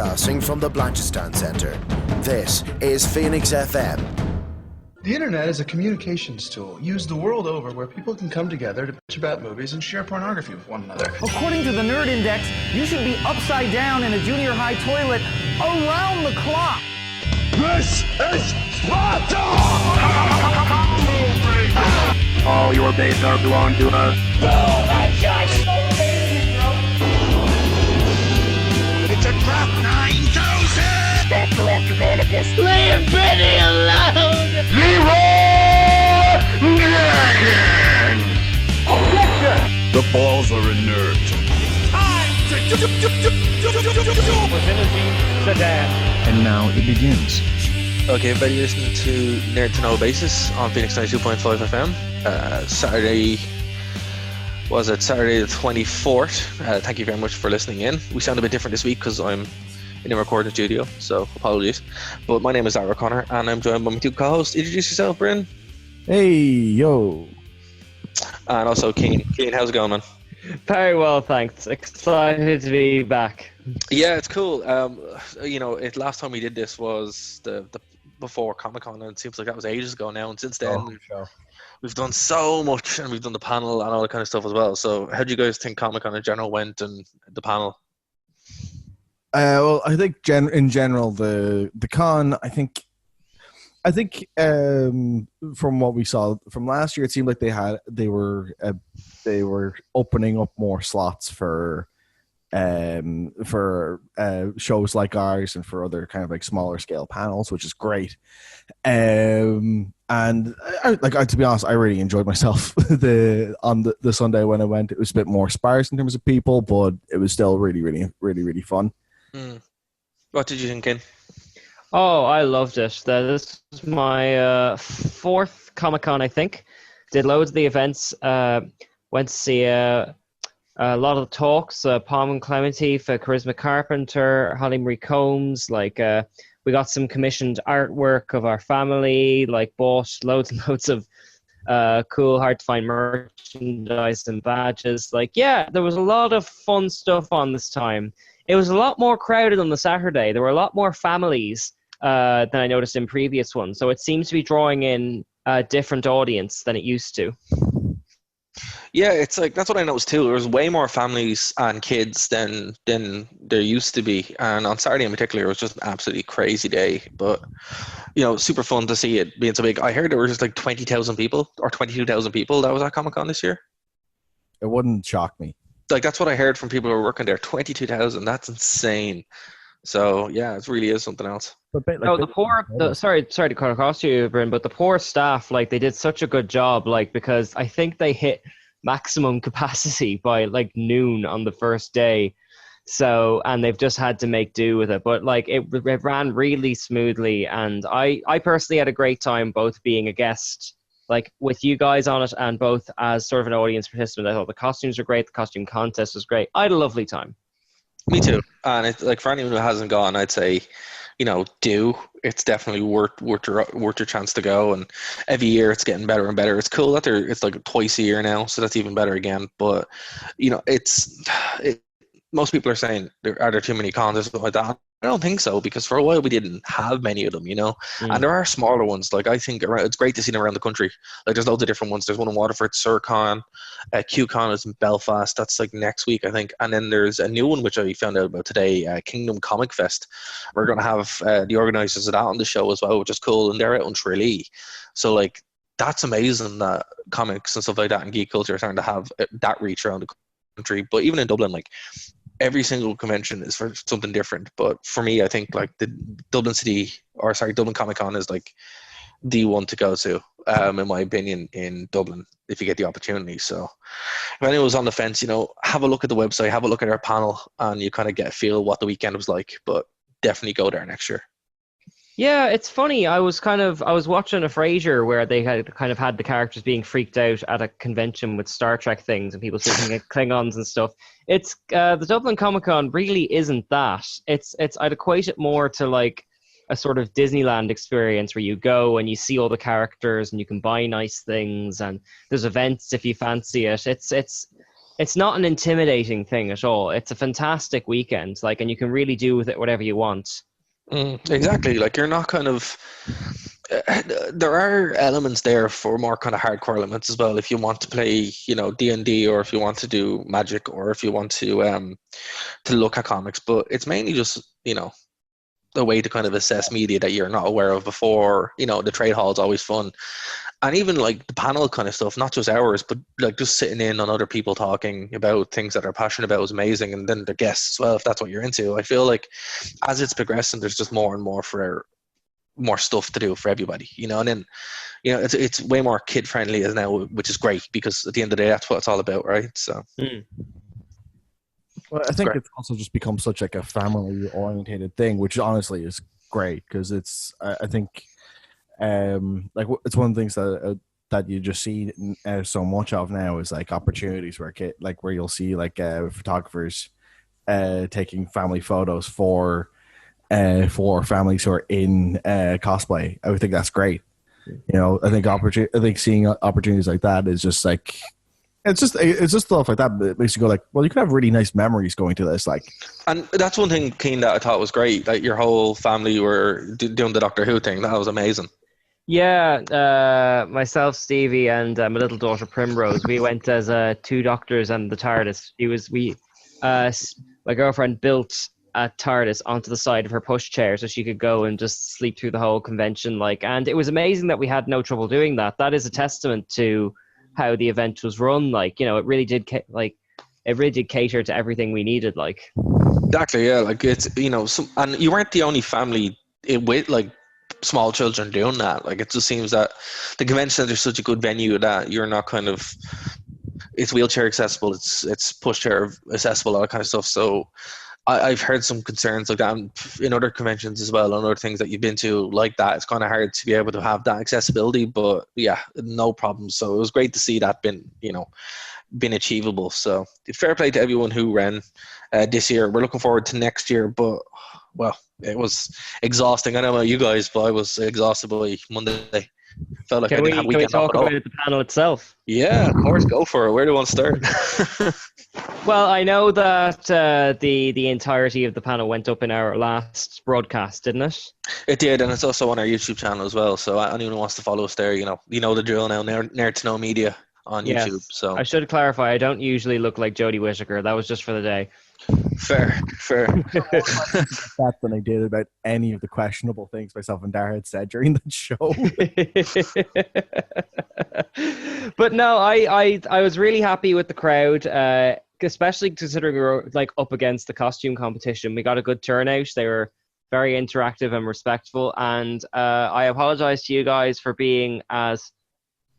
Broadcasting from the Blanchistan Centre. This is Phoenix FM. The internet is a communications tool used the world over where people can come together to bitch about movies and share pornography with one another. According to the Nerd Index, you should be upside down in a junior high toilet around the clock. This is Sparta! All your days are belong to us. It's a trap 9000! Stop collecting all of us. Leave Benny alone! Leroy Dragon! Objection! The balls are inert. Time to Vicinity sedan. And now it begins. Okay, everybody listening to Nerd to Know Basis on Phoenix 92.5 FM. Saturday the 24th. Thank you very much for listening in. We sound a bit different this week because I'm in a recording studio, so apologies. But my name is Ira Connor, and I'm joined by my two co-hosts. Introduce yourself, Bryn. Hey, yo. And also Keane. Keane, how's it going, man? Very well, thanks. Excited to be back. Yeah, it's cool. Last time we did this was the before Comic Con, and it seems like that was ages ago now. And since then, we've done so much, and we've done the panel and all that kind of stuff as well. So, how do you guys think Comic Con in general went, and the panel? Well, I think in general the con. I think from what we saw from last year, it seemed like they were opening up more slots for shows like ours and for other kind of like smaller scale panels, which is great. And to be honest, I really enjoyed myself on the Sunday when I went. It was a bit more sparse in terms of people, but it was still really, really, really, really fun. What did you think, Ken? Oh, I loved it. This was my fourth Comic-Con, I think. Did loads of the events. Went to see a lot of the talks. Palm and Clemente for Charisma Carpenter, Holly Marie Combs. We got some commissioned artwork of our family. Bought loads and loads of cool, hard to find merchandise and badges. There was a lot of fun stuff on this time. It was a lot more crowded on the Saturday. There were a lot more families than I noticed in previous ones. So it seems to be drawing in a different audience than it used to. Yeah, it's that's what I noticed too. There was way more families and kids than there used to be. And on Saturday in particular, it was just an absolutely crazy day. But, super fun to see it being so big. I heard there were just 20,000 people or 22,000 people that was at Comic-Con this year. It wouldn't shock me. That's what I heard from people who were working there. 22,000. That's insane. So yeah, it really is something else. Sorry to cut across you, Bryn, but the poor staff, they did such a good job, because I think they hit maximum capacity by noon on the first day. So, and they've just had to make do with it. But it ran really smoothly, and I personally had a great time both being a guest with you guys on it and both as sort of an audience participant. I thought the costumes were great. The costume contest was great. I had a lovely time. Me too. And it's for anyone who hasn't gone, I'd say, do. It's definitely worth your chance to go. And every year it's getting better and better. It's cool that it's twice a year now, so that's even better again. But most people are saying, are there too many cons or something like that? I don't think so, because for a while we didn't have many of them, and there are smaller ones. I think it's great to see them around the country. There's loads of different ones. There's one in Waterford, SurCon, QCon is in Belfast. That's next week, I think. And then there's a new one which I found out about today, Kingdom Comic Fest. We're going to have the organisers of that on the show as well, which is cool, and they're out in Tralee. So that's amazing that comics and stuff like that and geek culture are starting to have that reach around the country. But even in Dublin, every single convention is for something different. But for me, I think the Dublin Comic Con is the one to go to, in my opinion, in Dublin, if you get the opportunity. So if anyone was on the fence, have a look at the website, have a look at our panel, and you kind of get a feel what the weekend was like. But definitely go there next year. Yeah, it's funny. I was watching a Frasier where they had the characters being freaked out at a convention with Star Trek things and people speaking at Klingons and stuff. It's the Dublin Comic Con really isn't that. It's I'd equate it more to a sort of Disneyland experience where you go and you see all the characters and you can buy nice things and there's events if you fancy it. It's it's not an intimidating thing at all. It's a fantastic weekend, like, and you can really do with it whatever you want. Exactly. Like, you're not kind of. There are elements there for more kind of hardcore elements as well. If you want to play, D&D, or if you want to do Magic, or if you want to look at comics, but it's mainly just a way to kind of assess media that you're not aware of before. The trade hall is always fun, and even like the panel kind of stuff, not just ours, but like just sitting in on other people talking about things that they're passionate about is amazing, and then the guests as well, if that's what you're into. I feel like as it's progressing, there's just more and more stuff to do for everybody, and then it's way more kid friendly as now, which is great, because at the end of the day, that's what it's all about, right? So well, I think it's also just become such like a family orientated thing, which honestly is great, because it's I think like it's one of the things that you just see so much of now is like opportunities where where you'll see like photographers taking family photos for families who are in cosplay. I would think that's great. I think seeing opportunities like that is just like it's just stuff like that that makes you go like, well, you could have really nice memories going to this. Like, and that's one thing, Keen, that I thought was great. Like, your whole family were doing the Doctor Who thing. That was amazing. Yeah, myself, Stevie, and my little daughter Primrose, we went as two doctors and the TARDIS. My girlfriend built a TARDIS onto the side of her pushchair so she could go and just sleep through the whole convention. And it was amazing that we had no trouble doing that. That is a testament to how the event was run. It really did cater to everything we needed. Exactly, yeah. Like, it's and you weren't the only family with like small children doing that. Like, it just seems that the convention center is such a good venue that you're not kind of. It's wheelchair accessible. It's pushchair accessible, all that kind of stuff. So. I've heard some concerns like that in other conventions as well, and other things that you've been to like that. It's kind of hard to be able to have that accessibility, but yeah, no problem. So it was great to see that been achievable. So fair play to everyone who ran this year. We're looking forward to next year, but well, it was exhausting. I don't know about you guys, but I was exhausted by Monday. Felt like can we talk about the panel itself? Yeah, of course, go for it. Where do you want to start? Well, I know that the entirety of the panel went up in our last broadcast, didn't it? It did, and it's also on our YouTube channel as well. So anyone who wants to follow us there, you know the drill now. Nerd to Know Media on YouTube. So I should clarify, I don't usually look like Jodie Whittaker. That was just for the day. Fair. That than I did about any of the questionable things myself and Dara had said during the show. But no, I was really happy with the crowd, especially considering we were up against the costume competition. We got a good turnout. They were very interactive and respectful, and I apologize to you guys for being as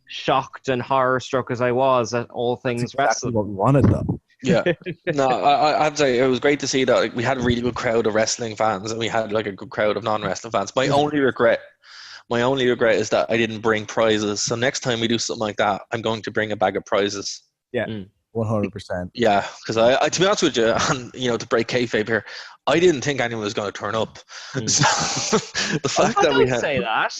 shocked and horror struck as I was at all things exactly wrestling. What we wanted, though. Yeah, no, I'd say it was great to see that we had a really good crowd of wrestling fans, and we had a good crowd of non-wrestling fans. My only regret is that I didn't bring prizes. So next time we do something like that, I'm going to bring a bag of prizes. Yeah, 100%. Yeah, because I to be honest with you, and to break kayfabe here, I didn't think anyone was going to turn up. So the fact that we had say that.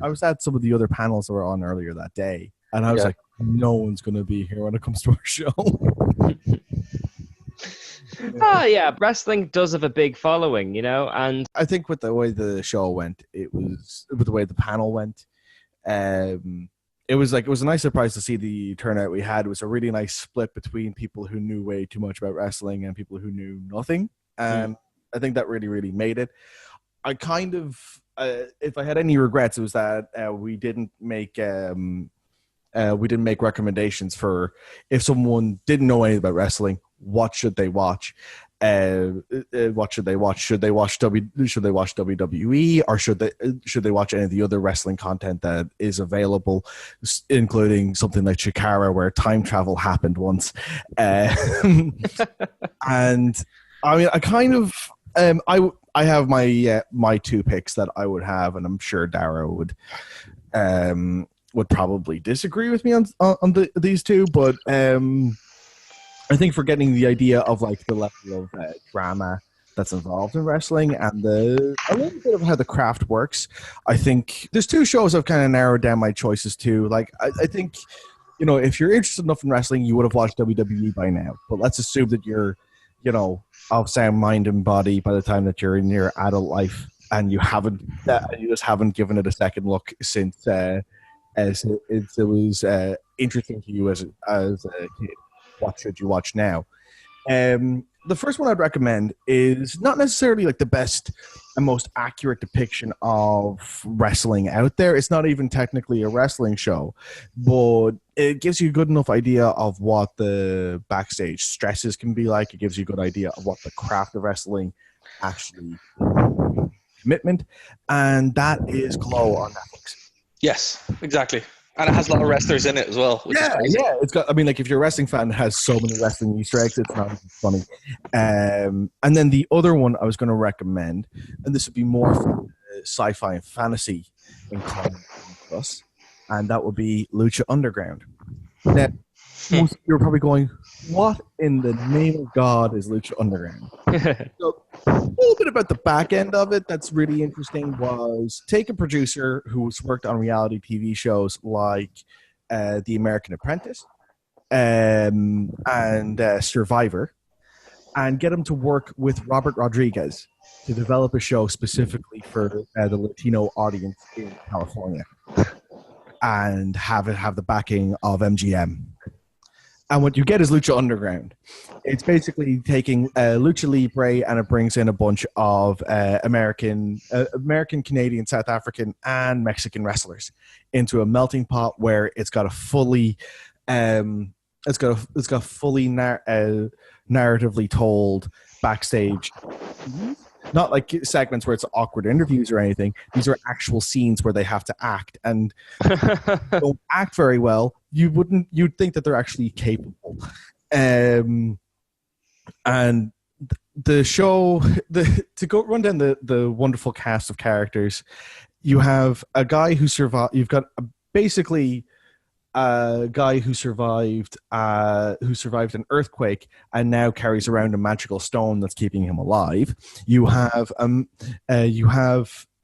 I was at some of the other panels that were on earlier that day, and I was like, no one's going to be here when it comes to our show. Yeah, wrestling does have a big following, and I think with the way the show went, with the way the panel went, it was a nice surprise to see the turnout we had. It was a really nice split between people who knew way too much about wrestling and people who knew nothing. And I think that really, really made it. I kind of, if I had any regrets, it was that we didn't make recommendations for if someone didn't know anything about wrestling, what should they watch? What should they watch? Should they watch WWE, or should they watch any of the other wrestling content that is available, including something like Chikara, where time travel happened once? And I mean, I kind of I have my two picks that I would have, and I'm sure Dara would probably disagree with me on these two, but I think for getting the idea of the level of drama that's involved in wrestling and a little bit of how the craft works, I think there's two shows I've kind of narrowed down my choices to. I think if you're interested enough in wrestling, you would have watched WWE by now. But let's assume that you're, of sound mind and body by the time that you're in your adult life, and you just haven't given it a second look since as it was interesting to you as a kid. What should you watch now? The first one I'd recommend is not necessarily like the best and most accurate depiction of wrestling out there. It's not even technically a wrestling show, but it gives you a good enough idea of what the backstage stresses can be like. It gives you a good idea of what the craft of wrestling actually commitment, and that is Glow on Netflix. Yes, exactly. And it has a lot of wrestlers in it as well. Which is crazy. Yeah. It's got. I mean, like if you're a wrestling fan, it has so many wrestling Easter eggs. It's not even funny. And then the other one I was going to recommend, and this would be more for sci-fi and fantasy inclined plus, and that would be Lucha Underground. Now, most of you are probably going, "What in the name of God is Lucha Underground?" So, a little bit about the back end of it that's really interesting was take a producer who's worked on reality TV shows like The American Apprentice and Survivor, and get him to work with Robert Rodriguez to develop a show specifically for the Latino audience in California, and have the backing of MGM. And what you get is Lucha Underground. It's basically taking Lucha Libre, and it brings in a bunch of American, Canadian, South African, and Mexican wrestlers into a melting pot where it's got a fully, narratively told backstage. Not like segments where it's awkward interviews or anything. These are actual scenes where they have to act, and don't act very well. You'd think that they're actually capable. And the show, to go run down the wonderful cast of characters, you have a guy who survived. You've got basically a guy who survived an earthquake and now carries around a magical stone that's keeping him alive. You have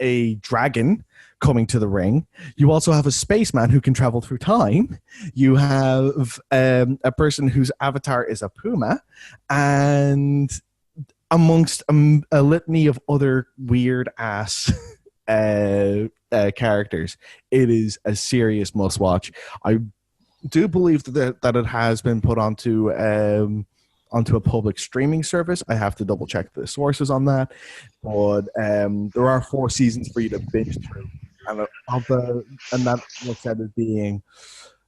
a dragon coming to the ring. You also have a spaceman who can travel through time. You have a person whose avatar is a puma, and amongst a litany of other weird ass characters. It is a serious must watch. I do believe that it has been put onto a public streaming service. I have to double check the sources on that, but there are 4 seasons for you to binge through, and that looks at it being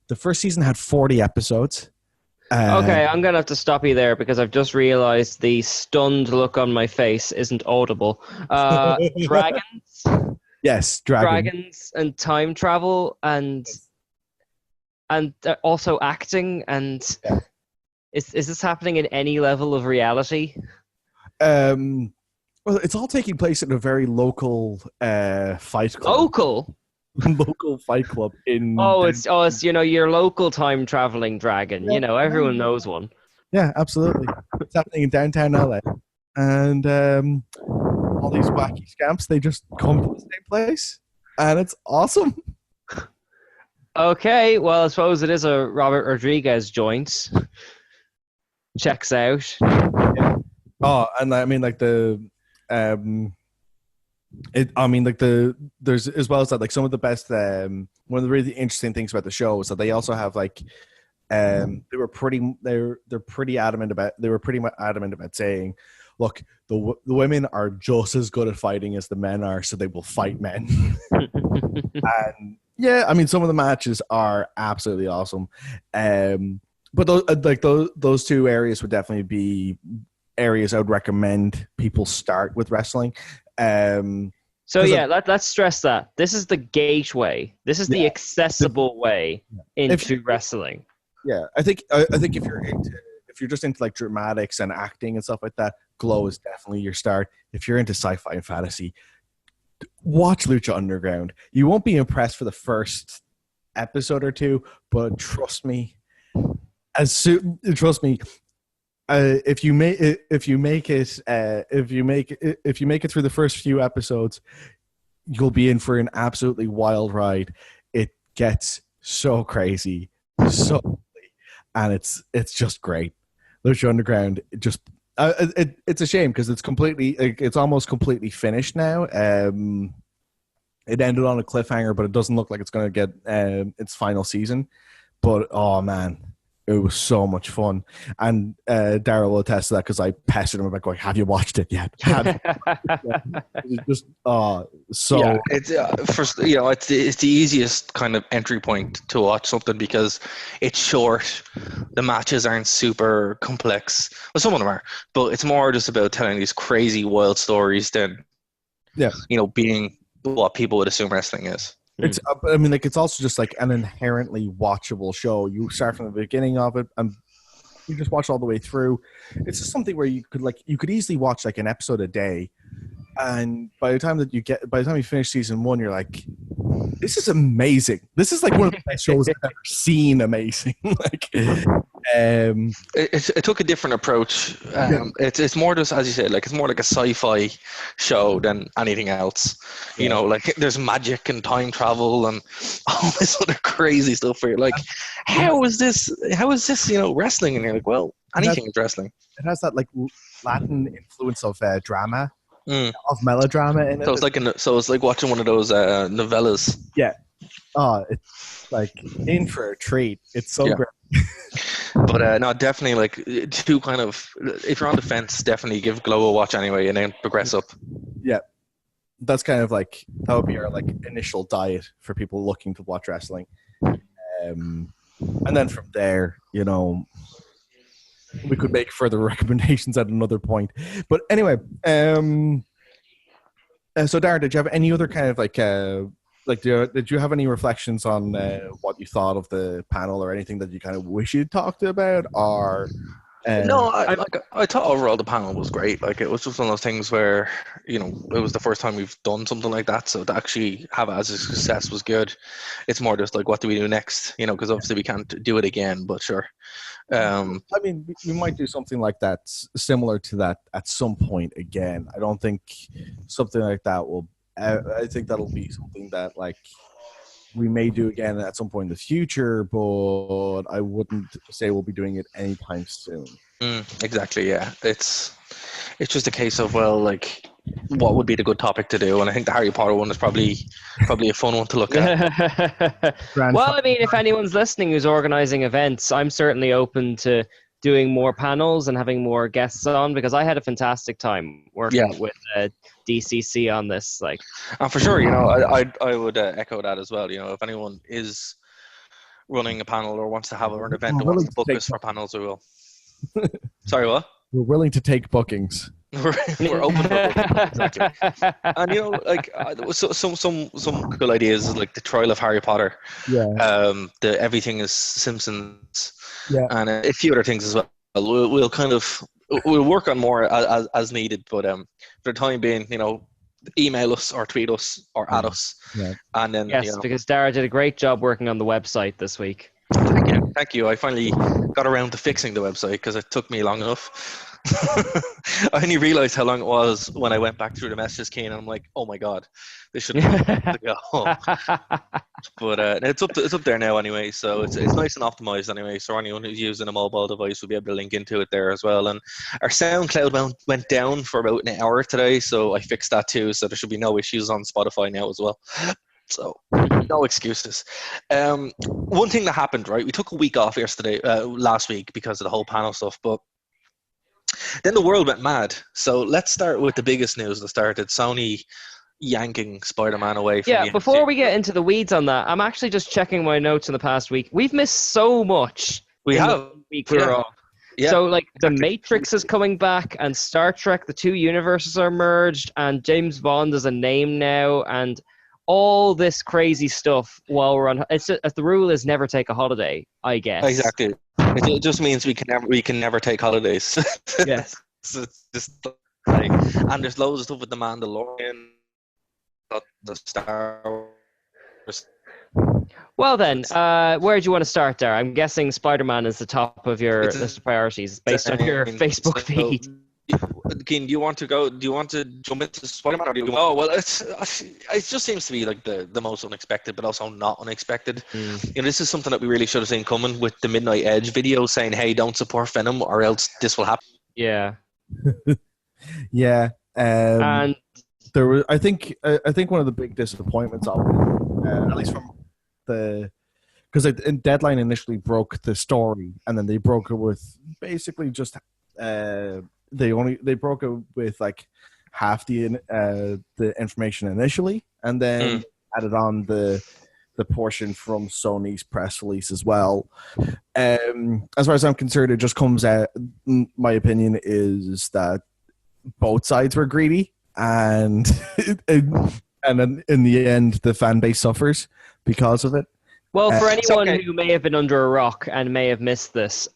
the first season had 40 episodes. Okay, I'm going to have to stop you there because I've just realized the stunned look on my face isn't audible. Dragons? Yes, dragons and time travel and also acting, and yeah. Is this happening in any level of reality? Well, it's all taking place in a very local fight club. Local fight club in. It's your local time traveling dragon. Yeah, everyone knows one. Yeah, absolutely. It's happening in downtown LA, and all these wacky scamps, they just come to the same place, and it's awesome. Okay, well, I suppose it is a Robert Rodriguez joint. Checks out. Yeah. Oh, and I mean, like there's as well as that, like some of the best. One of the really interesting things about the show is that they also have like, they're pretty adamant about saying, look, the women are just as good at fighting as the men are, so they will fight men. And yeah, I mean, some of the matches are absolutely awesome. But those 2 areas would definitely be areas I would recommend people start with wrestling. Let's stress that this is the gateway. This is the accessible way into wrestling. Yeah, I think if you're just into like dramatics and acting and stuff like that, Glow is definitely your start. If you're into sci-fi and fantasy, watch Lucha Underground. You won't be impressed for the first episode or 2, but trust me, if you make it through the first few episodes, you'll be in for an absolutely wild ride. It gets so crazy so, and it's just great. Lucha Underground, it's a shame because it's almost completely finished now. It ended on a cliffhanger, but it doesn't look like it's going to get its final season. But oh man, it was so much fun, and Daryl will attest to that because I pestered him about going, "Have you watched it yet?" It's just so. Yeah, it's first, it's the easiest kind of entry point to watch something because it's short. The matches aren't super complex. Well, some of them are, but it's more just about telling these crazy, wild stories than, being what people would assume wrestling is. It's, I mean, like, it's also just like an inherently watchable show. You start from the beginning of it and you just watch all the way through. It's just something where you could easily watch like an episode a day, and by the time you finish season 1, you're like, this is amazing. This is like one of the best shows I've ever seen. Amazing. It took a different approach. It's more just, as you said, like, it's more like a sci-fi show than anything else. Like, there's magic and time travel and all this other crazy stuff where you're like, how is this wrestling? And you're like, well, anything is wrestling. It has that like Latin influence of drama, of melodrama in it. So it's like watching one of those novellas. Yeah. Oh, it's like in for a treat. It's so great. But no, definitely, like, to kind of, if you're on the fence, definitely give Glow a watch anyway, and then progress up. Yeah, that's kind of like, that would be our like initial diet for people looking to watch wrestling, and then from there, we could make further recommendations at another point. But anyway, so Darren, did you have any other kind of did you have any reflections on what you thought of the panel, or anything that you kind of wish you'd talked about? Or no, I thought overall the panel was great. Like, it was just one of those things where, it was the first time we've done something like that, so to actually have it as a success was good. It's more just like, what do we do next? Because obviously we can't do it again, but sure. I mean, we might do something like that, similar to that, at some point again. I don't think something like that will. I think that'll be something that, like, we may do again at some point in the future, but I wouldn't say we'll be doing it anytime soon. Exactly, yeah. It's just a case of, well, like, what would be the good topic to do? And I think the Harry Potter one is probably a fun one to look at. Well, I mean, if anyone's listening who's organizing events, I'm certainly open to doing more panels and having more guests on, because I had a fantastic time working with DCC on this. Like, and for sure, I would echo that as well. If anyone is running a panel or wants to have an event or wants to book us for panels, we will. Sorry, what? We're willing to take bookings. We're open for bookings, exactly. And like, some cool ideas is like the trial of Harry Potter. Yeah. The Everything is Simpsons. Yeah. And a few other things as well. We'll work on more as needed, but for the time being, email us or tweet us or add us. Yeah. And then, yes, because Dara did a great job working on the website this week. Thank you. I finally got around to fixing the website because it took me long enough. I only realized how long it was when I went back through the messages key, and I'm like, oh my god, this should go. But it's up there now anyway, so it's nice and optimized anyway. So anyone who's using a mobile device will be able to link into it there as well. And our SoundCloud went down for about an hour today, so I fixed that too. So there should be no issues on Spotify now as well. So no excuses. One thing that happened, right? We took a week off last week because of the whole panel stuff, but then the world went mad. So let's start with the biggest news that started: Sony yanking Spider-Man away from the before we get into the weeds on that, I'm actually just checking my notes in the past week. We've missed so much. We have. Week we're off. Yeah. So, like, The Matrix is coming back, and Star Trek, the two universes are merged, and James Bond is a name now, and all this crazy stuff while we're on. It's just, the rule is never take a holiday, I guess. Exactly. It just means we can never take holidays. Yes. It's just like, and there's loads of stuff with the Mandalorian, the Star Wars. Well then, where do you want to start there? I'm guessing Spider-Man is the top of your list of priorities based on your Facebook feed. Keen, do you want to go? Do you want to jump into Spider-Man? Or do you go, oh well, it just seems to be like the most unexpected, but also not unexpected. This is something that we really should have seen coming with the Midnight Edge video saying, "Hey, don't support Venom, or else this will happen." Yeah. Yeah. And there was, I think one of the big disappointments of it, at least from the, because Deadline initially broke the story, and then they broke it with basically just they broke it with like half the information initially, and then added on the portion from Sony's press release as well. As far as I'm concerned, it just comes out. My opinion is that both sides were greedy, and then in the end, the fan base suffers because of it. Well, for anyone who may have been under a rock and may have missed this,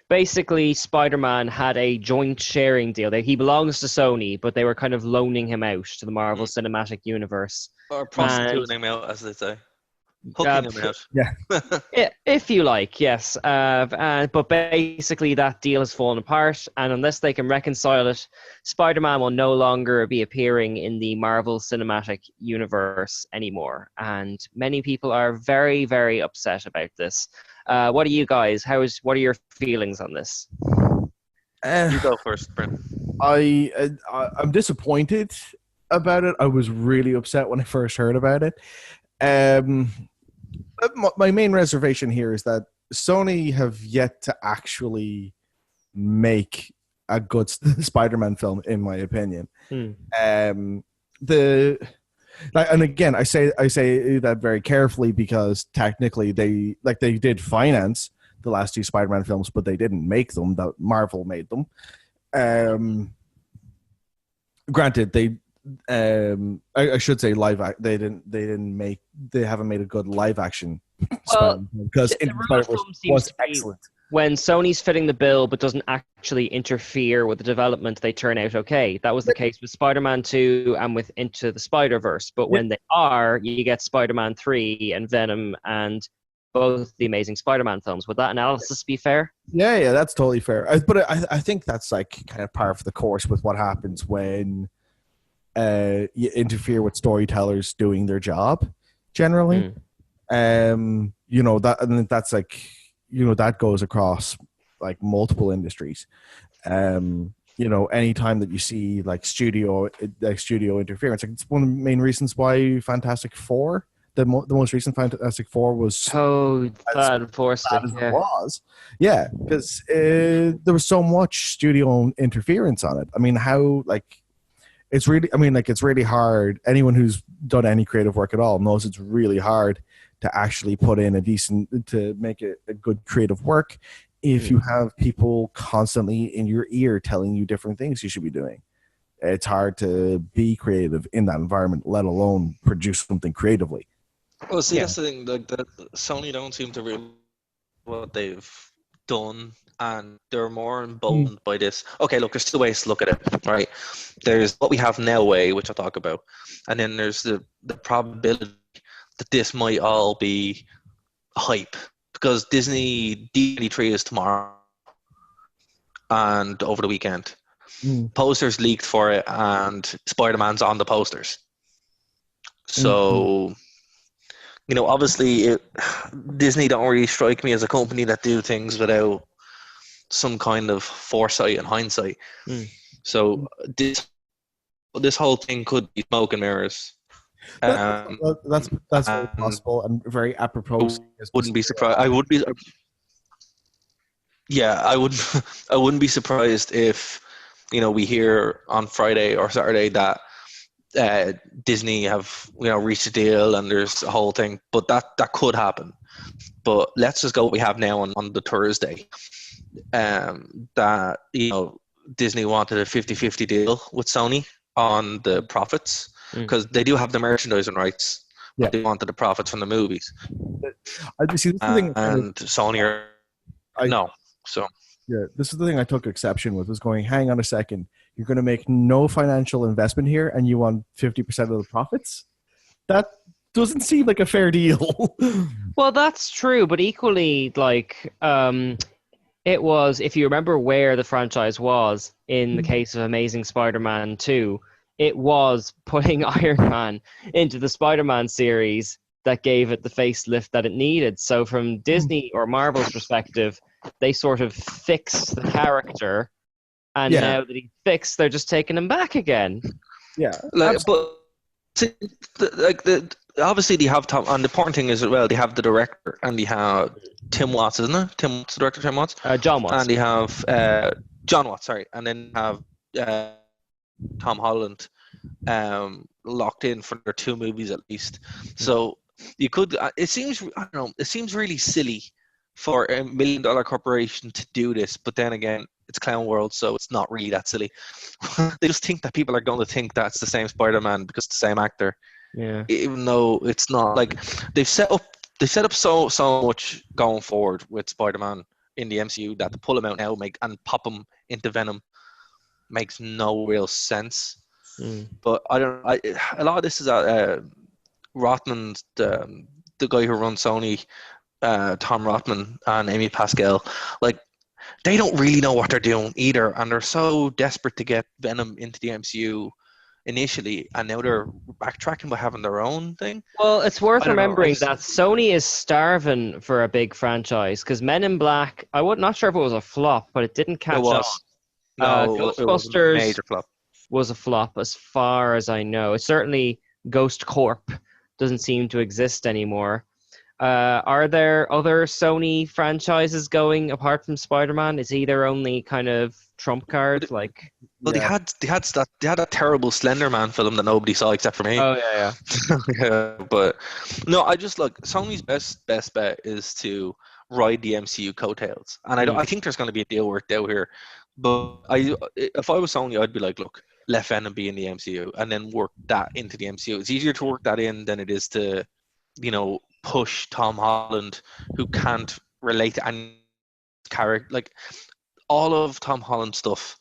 basically Spider-Man had a joint sharing deal. He belongs to Sony, but they were kind of loaning him out to the Marvel Cinematic Universe. Or prostituting him out, as they say. Hooking him out. Yeah. If you like, yes. But basically that deal has fallen apart, and unless they can reconcile it, Spider-Man will no longer be appearing in the Marvel Cinematic Universe anymore. And many people are very, very upset about this. What are you guys? What are your feelings on this? You go first, Brent. I'm disappointed about it. I was really upset when I first heard about it. My main reservation here is that Sony have yet to actually make a good Spider-Man film, in my opinion. And again, I say that very carefully, because technically they did finance the last two Spider-Man films, but they didn't make them. That Marvel made them. Granted, I should say they haven't made a good live action because Into the Spider-Verse was excellent. When Sony's fitting the bill but doesn't actually interfere with the development, they turn out okay. That was the case with Spider-Man 2 and with Into the Spider-Verse. But when they are, you get Spider-Man 3 and Venom and both the Amazing Spider-Man films. Would that analysis be fair? Yeah, that's totally fair. But I think that's like kind of par for the course with what happens when you interfere with storytellers doing their job generally. That's like, that goes across like multiple industries. Anytime that you see like studio interference, like it's one of the main reasons why Fantastic Four, the most recent Fantastic Four was because there was so much studio interference on it. I mean, it's really hard. Anyone who's done any creative work at all knows it's really hard to actually put in to make a good creative work if you have people constantly in your ear telling you different things you should be doing. It's hard to be creative in that environment, let alone produce something creatively. Well, see, that's the thing. Like, Sony don't seem to realize what they've done, and they're more emboldened by this. Okay, look, there's two ways to look at it, right? There's what we have now way, which I'll talk about, and then there's the probability that this might all be hype, because Disney D23 is tomorrow and over the weekend. Posters leaked for it, and Spider-Man's on the posters. So, obviously, Disney don't really strike me as a company that do things without some kind of foresight and hindsight. So this whole thing could be smoke and mirrors. That's very possible and very apropos. Wouldn't be surprised. I wouldn't be surprised if we hear on Friday or Saturday that Disney have reached a deal and there's a whole thing, but that could happen. But let's just go what we have now on the Thursday. That Disney wanted a 50-50 deal with Sony on the profits, because they do have the merchandising rights. But they wanted the profits from the movies. This is the thing, and Sony are no. So this is the thing I took exception with, was going, hang on a second, you're going to make no financial investment here and you want 50% of the profits? That doesn't seem like a fair deal. Well, that's true, but equally, like, it was, if you remember where the franchise was in the case of Amazing Spider-Man 2, it was putting Iron Man into the Spider-Man series that gave it the facelift that it needed. So from Disney or Marvel's perspective, they sort of fixed the character, and now that he's fixed, they're just taking him back again. Yeah, but obviously they have Tom, and the important thing is as well, they have the director, and they have Tim Watts, isn't it? Tim Watts, the director, Tim Watts? John Watts. And they have John Watts, sorry. And then have Tom Holland locked in for their 2 movies at least. So you could, it seems, I don't know, it seems really silly for a $1 million corporation to do this, but then again, it's Clown World, so it's not really that silly. They just think that people are going to think that's the same Spider-Man because it's the same actor. Yeah. Even though it's not. Like, they've set up so much going forward with Spider-Man in the MCU that to pull him out now and pop him into Venom makes no real sense. But a lot of this is Rothman, the guy who runs Sony, Tom Rothman and Amy Pascal, like, they don't really know what they're doing either, and they're so desperate to get Venom into the MCU initially, and now they're backtracking by having their own thing. Well, it's worth remembering that Sony is starving for a big franchise, because Men in Black, not sure if it was a flop, but it didn't catch on. No, Ghostbusters it was a major flop. Was a flop as far as I know. It's certainly Ghost Corp doesn't seem to exist anymore. Are there other Sony franchises going apart from Spider-Man? Is he their only kind of trump card? They had that terrible Slender Man film that nobody saw except for me. Oh yeah. Yeah, but no, I just look. Sony's best bet is to ride the MCU coattails, and I think there's going to be a deal worked out here. But if I was Sony, I'd be like, look, let Venom be in the MCU, and then work that into the MCU. It's easier to work that in than it is to, push Tom Holland, who can't relate to any character. Like, all of Tom Holland's stuff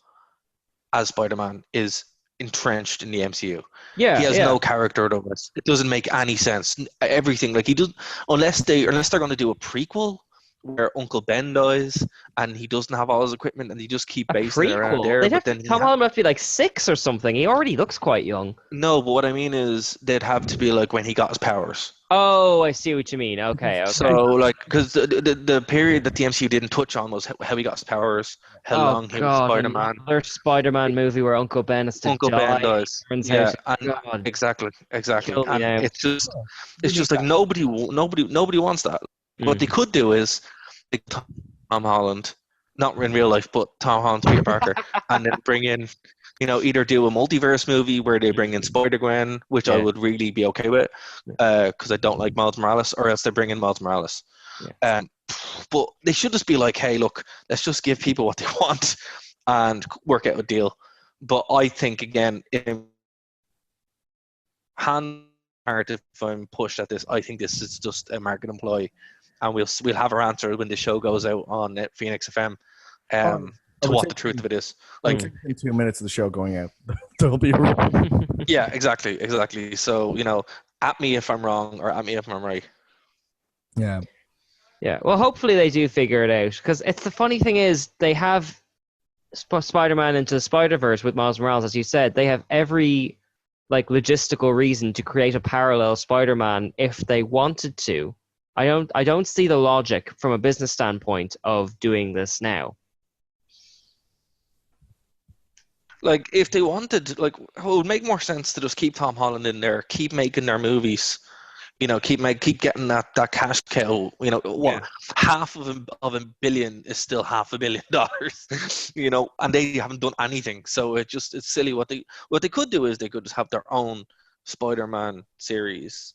as Spider-Man is entrenched in the MCU. Yeah, he has no character to it. It doesn't make any sense. Everything, like, he does, unless they're going to do a prequel where Uncle Ben dies and he doesn't have all his equipment and he just keep basing it around there. Tom Holland must be like 6 or something. He already looks quite young. No, but what I mean is they'd have to be like when he got his powers. Oh, I see what you mean. Okay. So, like, because the period that the MCU didn't touch on was how he got his powers, how long he was Spider-Man. Another Spider-Man movie where Uncle Ben is to Uncle die. Ben dies. Yeah, exactly. And it's just like nobody wants that. What they could do is Tom Holland, not in real life, but Tom Holland, Peter Parker, and then bring in, either do a multiverse movie where they bring in Spider-Gwen, which I would really be okay with, because I don't like Miles Morales, or else they bring in Miles Morales. But they should just be like, hey, look, let's just give people what they want and work out a deal. But I think, again, if I'm pushed at this, I think this is just a marketing ploy. And we'll have our answer when the show goes out on Phoenix FM to what the truth of it is. Like, 2 minutes of the show going out, there'll be yeah, exactly. So, at me if I'm wrong or at me if I'm right. Yeah. Well, hopefully they do figure it out, because it's the funny thing is they have Spider-Man into the Spider-Verse with Miles Morales, as you said. They have every logistical reason to create a parallel Spider-Man if they wanted to. I don't see the logic from a business standpoint of doing this now. Like, if they wanted, it would make more sense to just keep Tom Holland in there, keep making their movies, keep getting that cash cow. Half of $1 billion is still $500 million, and they haven't done anything. So it's silly. What they could do is they could just have their own Spider-Man series.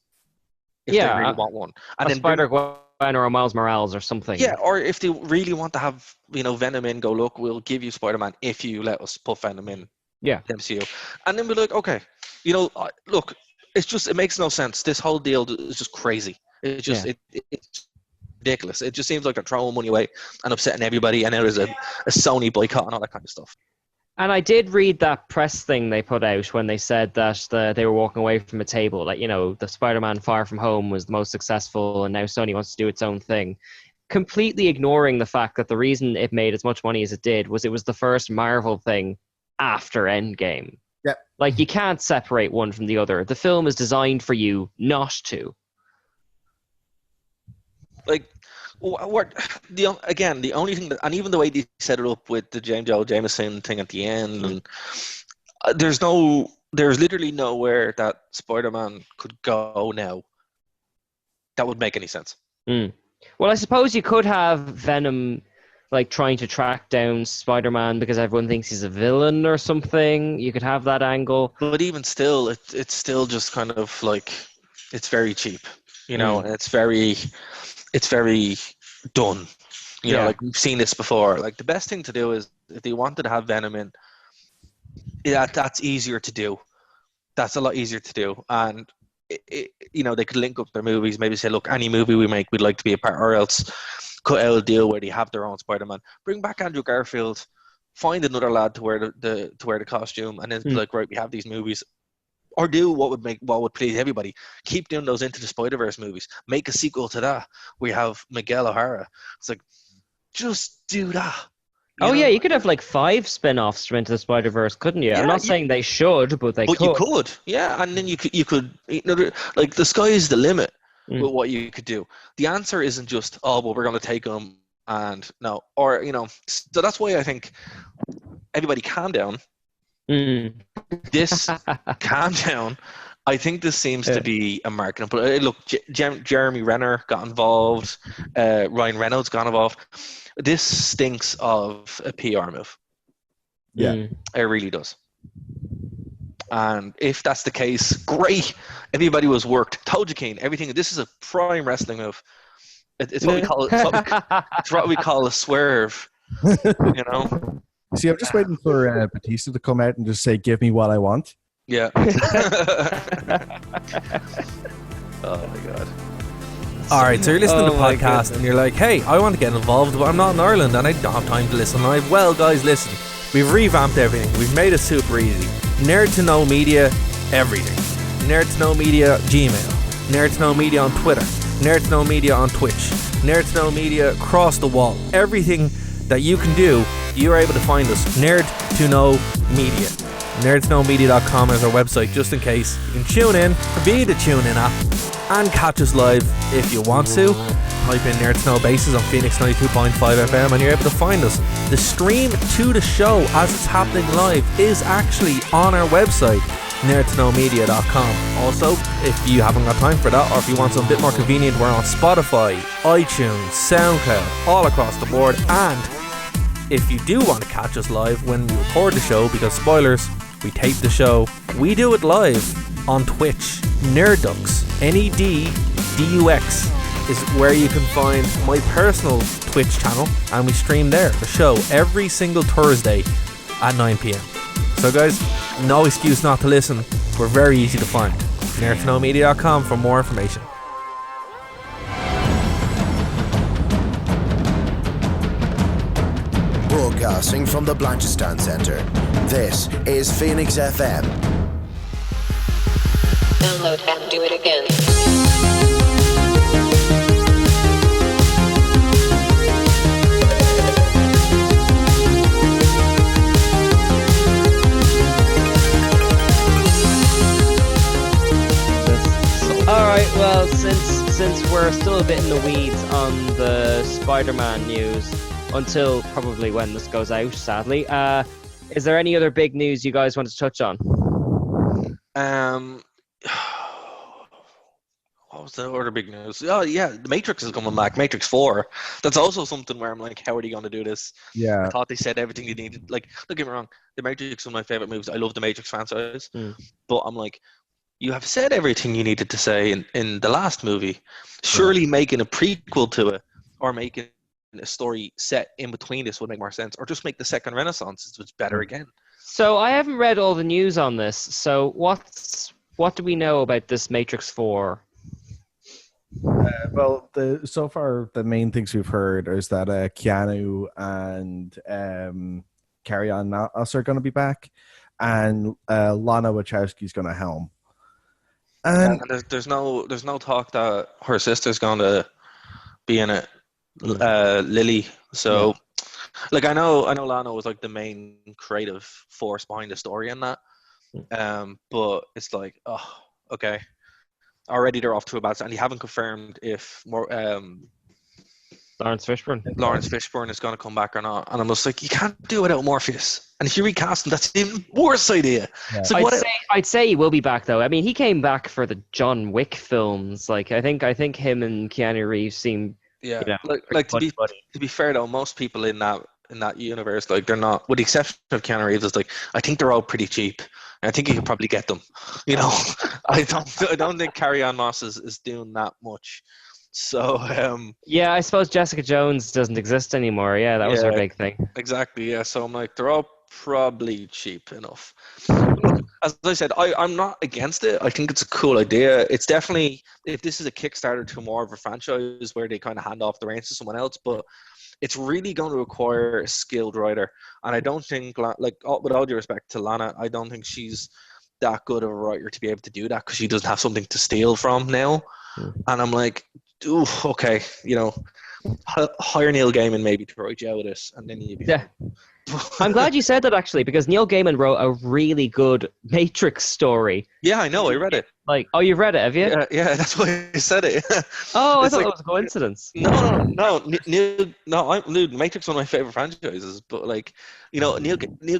If they really want one, and then Spider-Gwen or a Miles Morales or something. Yeah, or if they really want to have Venom in, go, look, we'll give you Spider-Man if you let us put Venom in. Yeah, the MCU, and then we're like, okay, look, it makes no sense. This whole deal is just crazy. It's just it's ridiculous. It just seems like they're throwing money away and upsetting everybody, and there is a Sony boycott and all that kind of stuff. And I did read that press thing they put out when they said that they were walking away from a table. The Spider-Man Far From Home was the most successful, and now Sony wants to do its own thing. completely ignoring the fact that the reason it made as much money as it did was it was the first Marvel thing after Endgame. Yep. Like, you can't separate one from the other. The film is designed for you not to. Like, the only thing that, and even the way they set it up with the James L. Jameson thing at the end, and there's literally nowhere that Spider-Man could go now that would make any sense. Well, I suppose you could have Venom like trying to track down Spider-Man because everyone thinks he's a villain or something. You could have that angle. But even still, it's still just kind of like, it's very cheap, you know, and it's very done. You know, like, we've seen this before. Like, the best thing to do is, if they wanted to have Venom in, that's easier to do. That's a lot easier to do. And, you know, they could link up their movies, maybe say, look, any movie we make, we'd like to be a part, or else cut out a deal where they have their own Spider-Man. Bring back Andrew Garfield, find another lad to wear the costume, and then be like, right, we have these movies. Or do what would please everybody. Keep doing those Into the Spider-Verse movies. Make a sequel to that. We have Miguel O'Hara. It's like, just do that. Yeah, you could have like 5 spin-offs from Into the Spider-Verse, couldn't you? Yeah, I'm not saying they should, but they could. You could, yeah. And then you could, like, the sky is the limit with what you could do. The answer isn't just, oh, well, we're going to take them and no. Or, you know, so that's why I think everybody calm down. This calm down. I think this seems to be a marketing. But look, Jeremy Renner got involved. Ryan Reynolds got involved. This stinks of a PR move. Yeah, it really does. And if that's the case, great. Everybody was worked. Told you, Kane. Everything. This is a prime wrestling move. It's what we call. It's what we call a swerve. You know. See, I'm just waiting for Batista to come out and just say, "Give me what I want." Yeah. Oh my god. Alright, so you're listening to the podcast and you're like, hey, I want to get involved, but I'm not in Ireland and I don't have time to listen. And well, guys, listen. We've revamped everything. We've made it super easy. Nerd to Know Media, everything. Nerd to Know Media, Gmail. Nerd to Know Media on Twitter. Nerd to Know Media on Twitch. Nerd to Know Media across the wall. Everything that you can do, you're able to find us. Nerd to Know Media. nerdtoknowmedia.com is our website, just in case. You can tune in via the TuneIn app and catch us live if you want to. Type in Nerd to Know Bases on Phoenix 92.5 FM and you're able to find us. The stream to the show as it's happening live is actually on our website, nerdtoknowmedia.com. Also, if you haven't got time for that, or if you want something a bit more convenient, we're on Spotify, iTunes, SoundCloud, all across the board. And if you do want to catch us live when we record the show, because spoilers, we tape the show, we do it live on Twitch. Nerdux, NEDDUX is where you can find my personal Twitch channel, and we stream there, the show, every single Thursday at 9 p.m. So guys, no excuse not to listen. We're very easy to find. nerdtoknowmedia.com for more information. Broadcasting from the Blanchistan Centre, this is Phoenix FM. Download and do it again. Alright, well, since we're still a bit in the weeds on the Spider-Man news, until probably when this goes out, sadly, is there any other big news you guys want to touch on? What was the other big news? Oh yeah, The Matrix is coming back. Matrix 4. That's also something where I'm like, how are they going to do this? Yeah. I thought they said everything they needed. Like, don't get me wrong, The Matrix is one of my favorite movies. I love the Matrix franchise, but I'm like, you have said everything you needed to say in the last movie. Surely making a prequel to it, or making a story set in between this would make more sense, or just make the second Renaissance, it's better again. So I haven't read all the news on this. So what do we know about this Matrix 4? Well, so far the main things we've heard is that Keanu and Carrie-Anne Moss are going to be back, and Lana Wachowski's going to helm. And there's no talk that her sister's going to be in it. Lily. So, like, I know Lana was like the main creative force behind the story in that. But it's like, oh, okay. Already they're off to a bad start, and you haven't confirmed if more Lawrence Fishburne is going to come back or not. And I'm just like, you can't do it without Morpheus. And if you recast him, that's the even worse idea. Yeah. So I'd say he will be back though. I mean, he came back for the John Wick films. Like, I think him and Keanu Reeves seem, yeah, you know, like to be fair though, most people in that universe, like, they're not, with the exception of Keanu Reeves, is like, I think they're all pretty cheap. And I think you could probably get them. You know, I don't think Carrie-Anne Moss is doing that much. So yeah, I suppose Jessica Jones doesn't exist anymore. Yeah, that was her big thing. Exactly. Yeah. So I'm like, they're all probably cheap enough. As I said, I'm not against it. I think it's a cool idea. It's definitely, if this is a Kickstarter to more of a franchise where they kind of hand off the reins to someone else, but it's really going to require a skilled writer. And I don't think, like, with all due respect to Lana, I don't think she's that good of a writer to be able to do that, because she doesn't have something to steal from now. And I'm like, ooh, okay, you know, hire Neil Gaiman maybe to write you out of this, and then you'd be fine. I'm glad you said that, actually, because Neil Gaiman wrote a really good Matrix story. Yeah, I know. I read it. Like, oh, you've read it, have you? Yeah, that's why I said it. Oh, I thought it was a coincidence. No. Matrix is one of my favorite franchises, but, like, you know, Neil,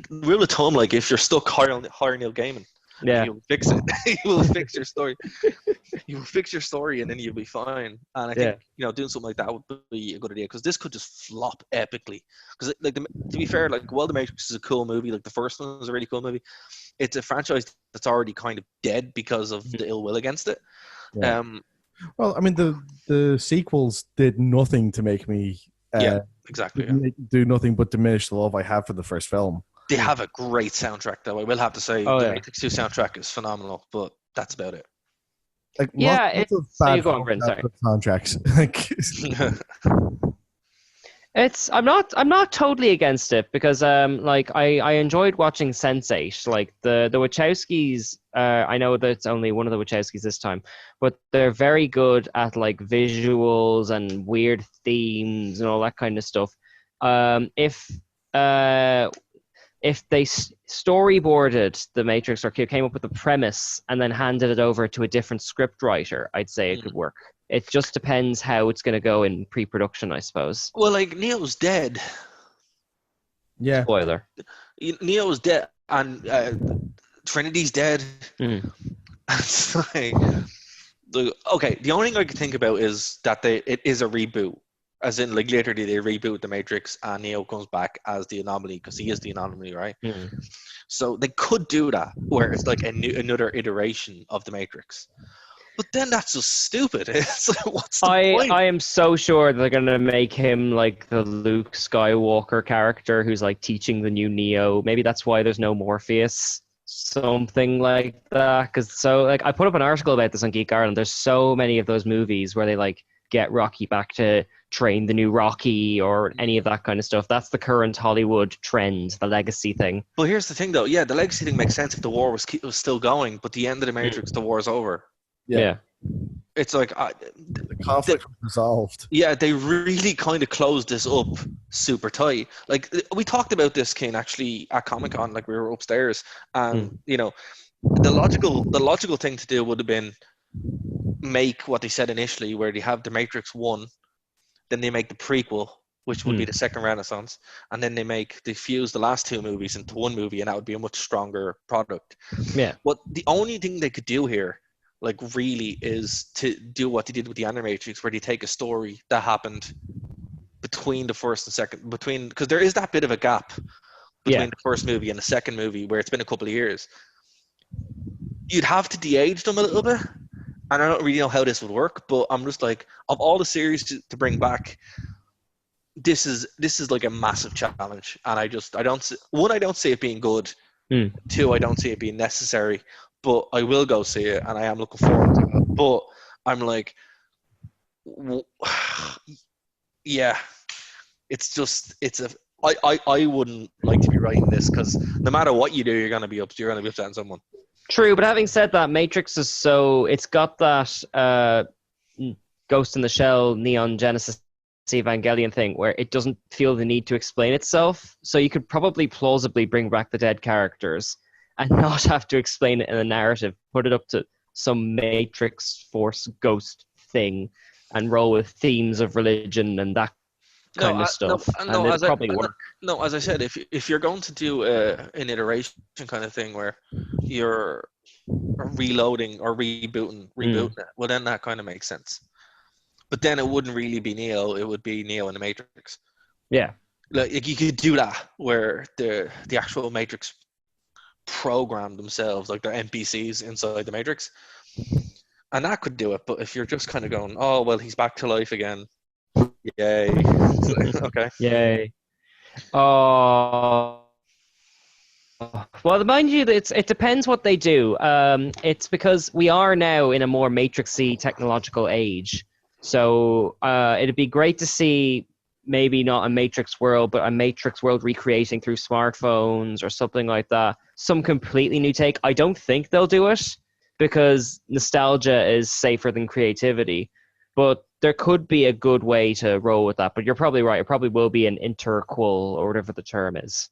rule of thumb, like, if you're stuck, hire Neil Gaiman. Yeah, he will fix it. He will fix your story. You will fix your story, and then you'll be fine. And I think, you know, doing something like that would be a good idea, because this could just flop epically. Because, like, to be fair, like, while The Matrix is a cool movie, like the first one is a really cool movie, it's a franchise that's already kind of dead because of the ill will against it. Yeah. Well, I mean, the sequels did nothing to make me do nothing but diminish the love I have for the first film. They have a great soundtrack, though. I will have to say, the Matrix 2 soundtrack is phenomenal, but that's about it. Like, it's bad soundtracks. Like, I'm not totally against it, because like, I enjoyed watching Sense8. Like, the Wachowskis, I know that it's only one of the Wachowskis this time, but they're very good at, like, visuals and weird themes and all that kind of stuff. If they storyboarded The Matrix, or came up with the premise and then handed it over to a different script writer, I'd say it could work. It just depends how it's going to go in pre-production, I suppose. Well, like, Neo's dead. Yeah. Spoiler. Neo's dead, and Trinity's dead. It's like, okay, the only thing I can think about is that it is a reboot. As in, like, literally they reboot The Matrix and Neo comes back as the anomaly, because he is the anomaly, right? So they could do that, where it's like another iteration of The Matrix. But then that's just stupid. It's like, what's the point? I am so sure they're going to make him like the Luke Skywalker character who's, like, teaching the new Neo. Maybe that's why there's no Morpheus. Something like that. Because, so, like, I put up an article about this on Geek Ireland. There's so many of those movies where they, like, get Rocky back to train the new Rocky or any of that kind of stuff. That's the current Hollywood trend, the legacy thing. But here's the thing, though. Yeah, the legacy thing makes sense if the war was still going, but the end of The Matrix, the war's over. Yeah. It's like... the conflict was resolved. Yeah, they really kind of closed this up super tight. Like, we talked about this, Kane, actually, at Comic Con, like, we were upstairs, and, you know, the logical thing to do would have been make what they said initially, where they have The Matrix 1, then they make the prequel, which would be the second Renaissance, and then they fuse the last two movies into one movie, and that would be a much stronger product. Yeah. But the only thing they could do here, like, really, is to do what they did with the Animatrix, where they take a story that happened between the first and second, because there is that bit of a gap between the first movie and the second movie, where it's been a couple of years. You'd have to de-age them a little bit. And I don't really know how this would work, but I'm just like, of all the series to bring back, this is like a massive challenge. And I don't see it being good. Two, I don't see it being necessary, but I will go see it, and I am looking forward to it. But I'm like, yeah, I wouldn't like to be writing this, because no matter what you do, you're gonna be upsetting someone. True, but having said that, Matrix is it's got that Ghost in the Shell, Neon Genesis Evangelion thing where it doesn't feel the need to explain itself. So you could probably plausibly bring back the dead characters and not have to explain it in a narrative. Put it up to some Matrix Force ghost thing and roll with themes of religion and that kind of stuff. And it'd probably work. No, as I said, if you're going to do an iteration kind of thing where you're reloading or rebooting it, well, then that kind of makes sense. But then it wouldn't really be Neo; it would be Neo in the Matrix. Yeah, like you could do that where the actual Matrix program themselves, like they're NPCs inside the Matrix, and that could do it. But if you're just kind of going, oh well, he's back to life again, yay, okay, yay. Oh. Well, mind you, it depends what they do. It's because we are now in a more Matrix-y technological age. So it'd be great to see maybe not a Matrix world, but a Matrix world recreating through smartphones or something like that. Some completely new take. I don't think they'll do it because nostalgia is safer than creativity. But there could be a good way to roll with that. But you're probably right. It probably will be an interquel or whatever the term is.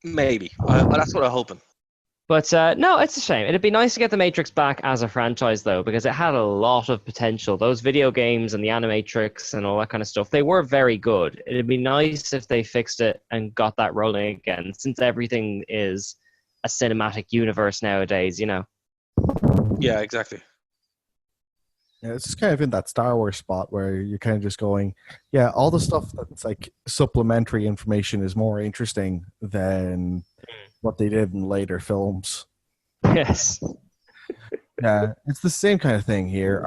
Maybe. That's what I'm hoping. But no, it's a shame. It'd be nice to get the Matrix back as a franchise, though, because it had a lot of potential. Those video games and the Animatrix and all that kind of stuff, they were very good. It'd be nice if they fixed it and got that rolling again, since everything is a cinematic universe nowadays, you know? Yeah, exactly. Yeah, it's just kind of in that Star Wars spot where you're kind of just going, yeah, all the stuff that's like supplementary information is more interesting than what they did in later films. Yes. Yeah, it's the same kind of thing here.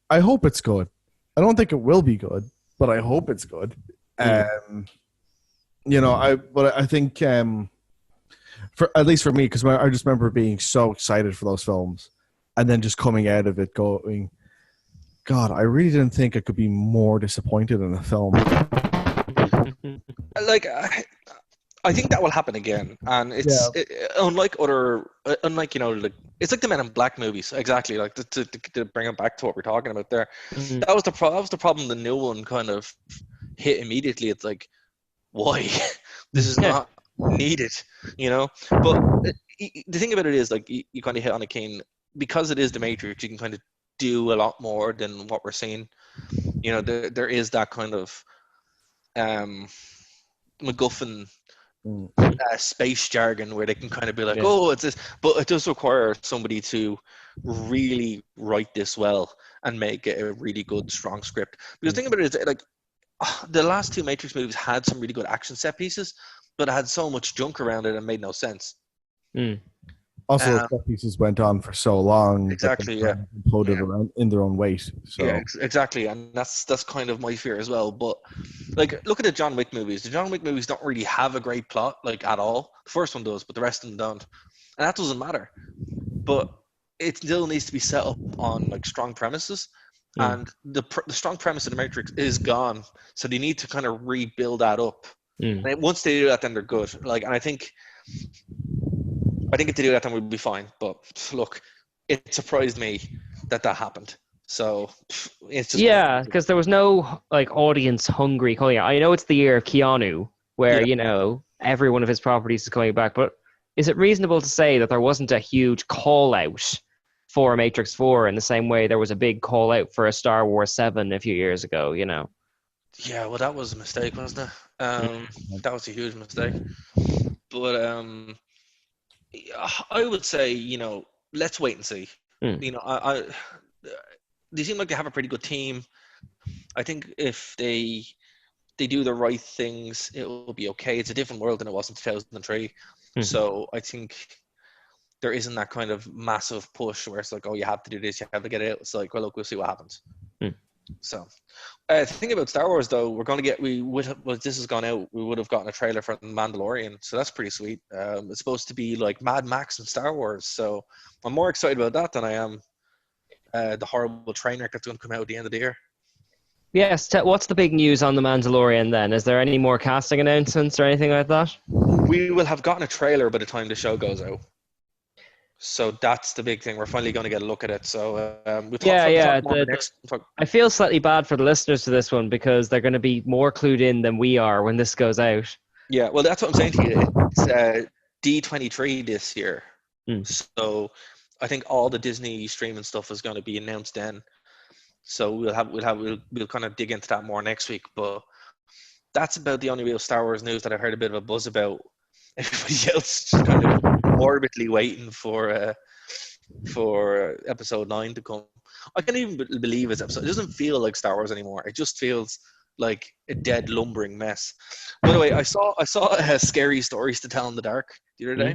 I hope it's good. I don't think it will be good, but I hope it's good. You know, I think for at least for me, because I just remember being so excited for those films. And then just coming out of it going, God, I really didn't think I could be more disappointed in a film. Like, I think that will happen again. And it's unlike you know, like, it's like the Men in Black movies. Exactly. Like, to bring it back to what we're talking about there. Mm-hmm. That was the problem the new one kind of hit immediately. It's like, why? This is not needed, you know? But the thing about it is, like, you kind of hit on a cane. Because it is the Matrix, you can kind of do a lot more than what we're seeing. You know, there is that kind of MacGuffin space jargon where they can kind of be like, oh, it's this. But it does require somebody to really write this well and make it a really good, strong script. Because the thing about it is, like, the last two Matrix movies had some really good action set pieces, but it had so much junk around it and made no sense. Also, set pieces went on for so long. Exactly, Imploded around in their own weight. So. Yeah, exactly, and that's kind of my fear as well. But like, look at the John Wick movies. The John Wick movies don't really have a great plot, like, at all. The first one does, but the rest of them don't, and that doesn't matter. But it still needs to be set up on, like, strong premises, and the strong premise of the Matrix is gone. So they need to kind of rebuild that up. And once they do that, then they're good. Like, and I think if they do that, then we'll be fine. But look, it surprised me that happened. So it's just because there was no, like, audience hungry calling out. I know it's the year of Keanu, where you know, every one of his properties is coming back. But is it reasonable to say that there wasn't a huge call out for Matrix 4 in the same way there was a big call out for a Star Wars 7 a few years ago? You know. Yeah, well, that was a mistake, wasn't it? That was a huge mistake. But I would say, you know, let's wait and see. You know, they seem like they have a pretty good team. I think if they do the right things, it will be okay. It's a different world than it was in 2003. So I think there isn't that kind of massive push where it's like, oh, you have to do this, you have to get it out. It's like, well, look, we'll see what happens. So, the thing about Star Wars, though, this has gone out, we would have gotten a trailer for The Mandalorian, so that's pretty sweet. It's supposed to be like Mad Max and Star Wars, so I'm more excited about that than I am the horrible train wreck that's going to come out at the end of the year. Yes, what's the big news on The Mandalorian then? Is there any more casting announcements or anything like that? We will have gotten a trailer by the time the show goes out. So that's the big thing. We're finally going to get a look at it. So we'll talk, Yeah. talk more on the next. I feel slightly bad for the listeners to this one because they're going to be more clued in than we are when this goes out. Yeah, well, that's what I'm saying to you. It's D23 this year. So I think all the Disney streaming stuff is going to be announced then. So we'll kind of dig into that more next week. But that's about the only real Star Wars news that I've heard a bit of a buzz about. Everybody else just kind of morbidly waiting for episode 9 to come. I can't even believe it's episode. It doesn't feel like Star Wars anymore. It just feels like a dead lumbering mess. By the way, I saw Scary Stories to Tell in the Dark the other day.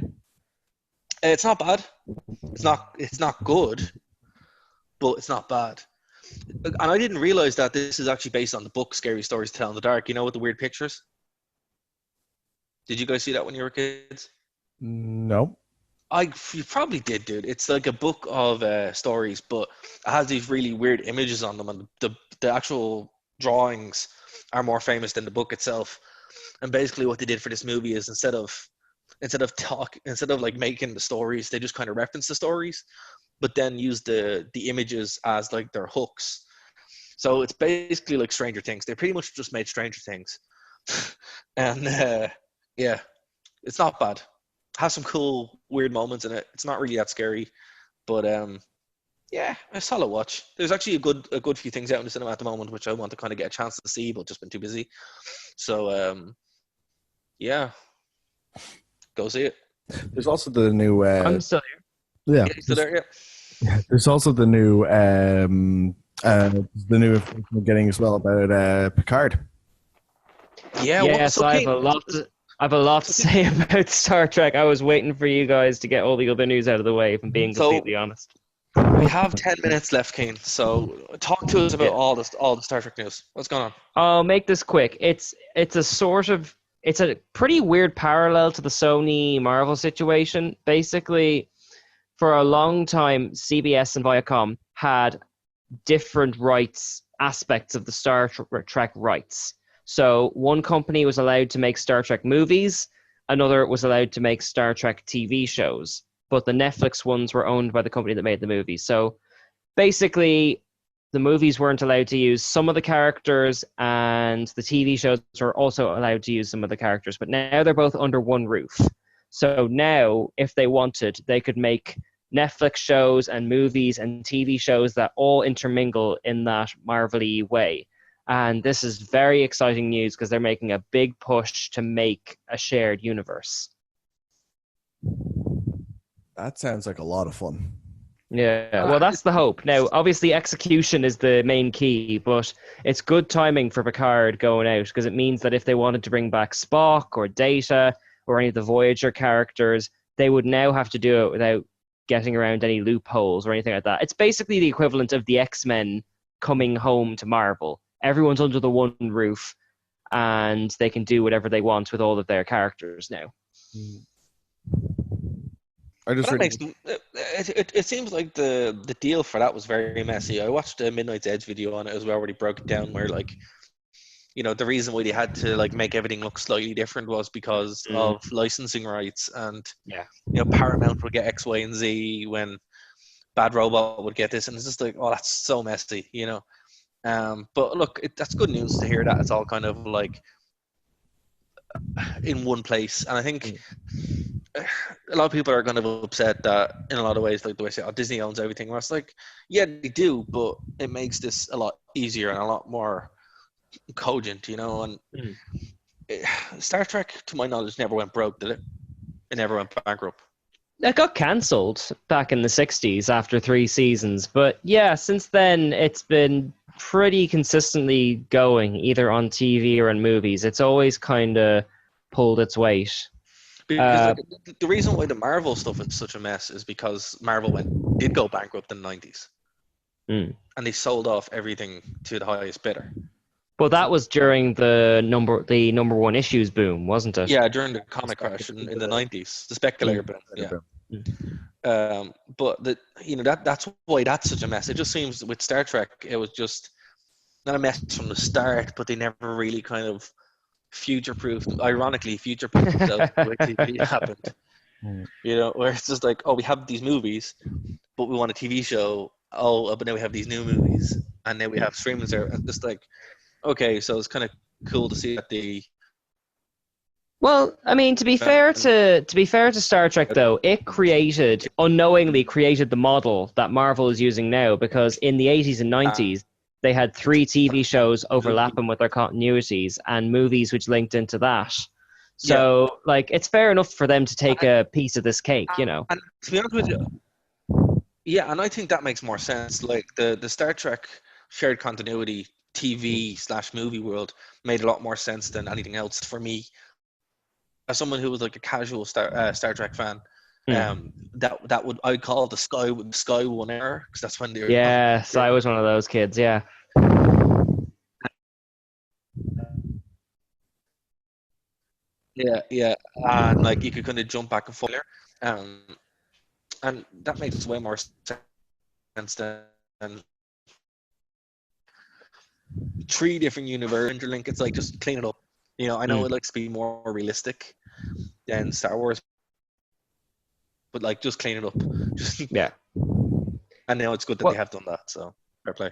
It's not bad. It's not good, but it's not bad. And I didn't realize that this is actually based on the book Scary Stories to Tell in the Dark. You know, with the weird pictures. Did you guys see that when you were kids? No. You probably did, dude. It's like a book of stories, but it has these really weird images on them, and the actual drawings are more famous than the book itself. And basically, what they did for this movie is instead of like making the stories, they just kind of reference the stories, but then use the images as like their hooks. So it's basically like Stranger Things. They pretty much just made Stranger Things, and yeah, it's not bad. Has some cool, weird moments in it. It's not really that scary, but yeah, a solid watch. There's actually a good few things out in the cinema at the moment, which I want to kind of get a chance to see, but just been too busy. So yeah, go see it. There's also the new. I'm still here. Yeah, still there. Yeah. There's also the new information we're getting as well about Picard. Yeah. Yes, I have a lot to say about Star Trek. I was waiting for you guys to get all the other news out of the way, if I'm being completely honest. We have 10 minutes left, Kane. So talk to us about all the Star Trek news. What's going on? I'll make this quick. It's a pretty weird parallel to the Sony Marvel situation. Basically, for a long time, CBS and Viacom had different rights aspects of the Star Trek rights. So one company was allowed to make Star Trek movies, another was allowed to make Star Trek TV shows, but the Netflix ones were owned by the company that made the movies. So basically, the movies weren't allowed to use some of the characters, and the TV shows were also allowed to use some of the characters, but now they're both under one roof. So now, if they wanted, they could make Netflix shows and movies and TV shows that all intermingle in that Marvel-y way. And this is very exciting news because they're making a big push to make a shared universe. That sounds like a lot of fun. Yeah, well, that's the hope. Now, obviously, execution is the main key, but it's good timing for Picard going out because it means that if they wanted to bring back Spock or Data or any of the Voyager characters, they would now have to do it without getting around any loopholes or anything like that. It's basically the equivalent of the X-Men coming home to Marvel. Everyone's under the one roof, and they can do whatever they want with all of their characters now. It seems like the deal for that was very messy. I watched a Midnight's Edge video on it as well, where he broke it down, where like, you know, the reason why they had to like make everything look slightly different was because of licensing rights, and you know, Paramount would get X, Y, and Z when Bad Robot would get this, and it's just like, oh, that's so messy, you know. But look, that's good news to hear that it's all kind of like in one place. And I think a lot of people are kind of upset that in a lot of ways, like the way I say, oh, Disney owns everything. Where it's like, yeah, they do, but it makes this a lot easier and a lot more cogent, you know. And Star Trek, to my knowledge, never went broke, did it? It never went bankrupt. It got cancelled back in the 60s after 3 seasons. But yeah, since then, it's been pretty consistently going, either on TV or in movies. It's always kind of pulled its weight. Because the reason why the Marvel stuff is such a mess is because Marvel did go bankrupt in the 90s. And they sold off everything to the highest bidder. Well, that was during the number one issues boom, wasn't it? Yeah, during the comic crash in the 90s, the speculator boom. Yeah. But that's why that's such a mess. It just seems with Star Trek, it was just not a mess from the start, but they never really kind of future-proofed. Ironically, future-proofed themselves the way TV happened. You know, where it's just like, oh, we have these movies, but we want a TV show. Oh, but now we have these new movies, and now we have streaming service. And just like, okay, so it's kind of cool to see that the. Well, I mean, to be fair to Star Trek, though, it unknowingly created the model that Marvel is using now, because in the 80s and 90s, they had 3 TV shows overlapping with their continuities and movies which linked into that. So, like, it's fair enough for them to take a piece of this cake, you know. And to be honest with you, yeah, and I think that makes more sense. Like, the Star Trek shared continuity TV/movie world made a lot more sense than anything else for me. As someone who was like a casual Star Trek fan, that would I call the Sky One era, because that's when they're. Yes, I was one of those kids. Yeah. Yeah, and like you could kind of jump back and forth, and that makes way more sense than 3 different universes interlink. It's like just clean it up. You know, I know it likes to be more realistic than Star Wars, but like just clean it up. Yeah. And now it's good that they have done that. So fair play.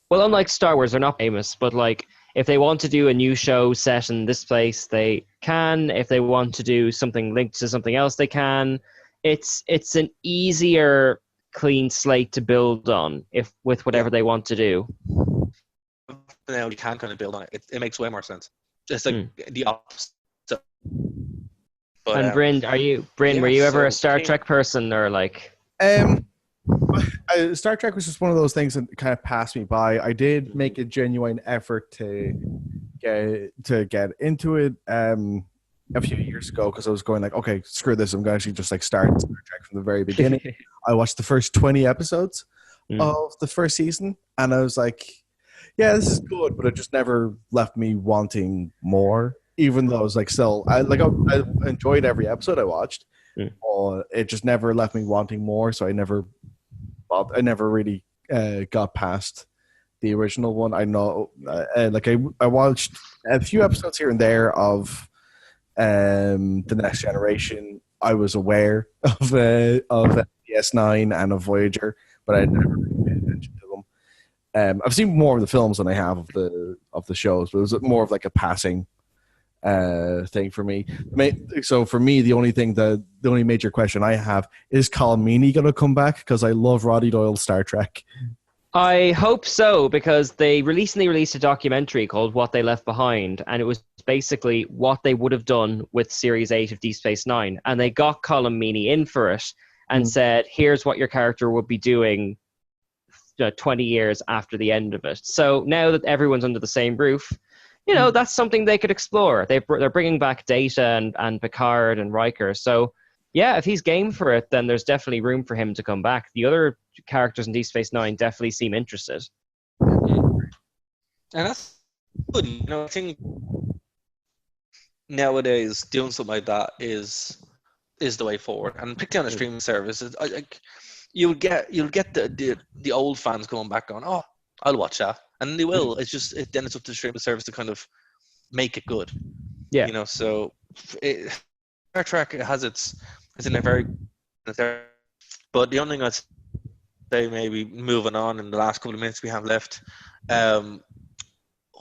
Well, unlike Star Wars, they're not famous, but like if they want to do a new show set in this place, they can. If they want to do something linked to something else, they can. It's an easier, clean slate to build on with whatever they want to do. Now you can kind of build on it. It makes way more sense. Just like the opposite. But, and Bryn, were you ever a Star Trek person, or like? Star Trek was just one of those things that kind of passed me by. I did make a genuine effort to get into it a few years ago, because I was going like, okay, screw this, I'm going to actually just like start Star Trek from the very beginning. I watched the first 20 episodes of the first season, and I was like, yeah, this is good, but it just never left me wanting more. Even though I was like, I enjoyed every episode I watched, it just never left me wanting more. So I never really got past the original one. I know, I watched a few episodes here and there of The Next Generation. I was aware of DS9 and of Voyager, but I never really paid attention to them. I've seen more of the films than I have of the shows, but it was more of like a passing thing for me. So for me, the only major question I have is Colm Meaney going to come back? Because I love Roddy Doyle's Star Trek. I hope so, because they recently released a documentary called What They Left Behind, and it was basically what they would have done with Series 8 of Deep Space Nine. And they got Colm Meaney in for it and said, here's what your character would be doing 20 years after the end of it. So now that everyone's under the same roof, you know, that's something they could explore. They're bringing back Data and Picard and Riker. So, yeah, if he's game for it, then there's definitely room for him to come back. The other characters in Deep Space Nine definitely seem interested. And that's good. You know, I think nowadays doing something like that is the way forward. And particularly on a streaming service, you'll get the old fans going back going, oh, I'll watch that. And they will. It's just then it's up to the streaming service to kind of make it good. Yeah. You know, so Star Trek it's in a very, but the only thing I'd say, maybe moving on in the last couple of minutes we have left,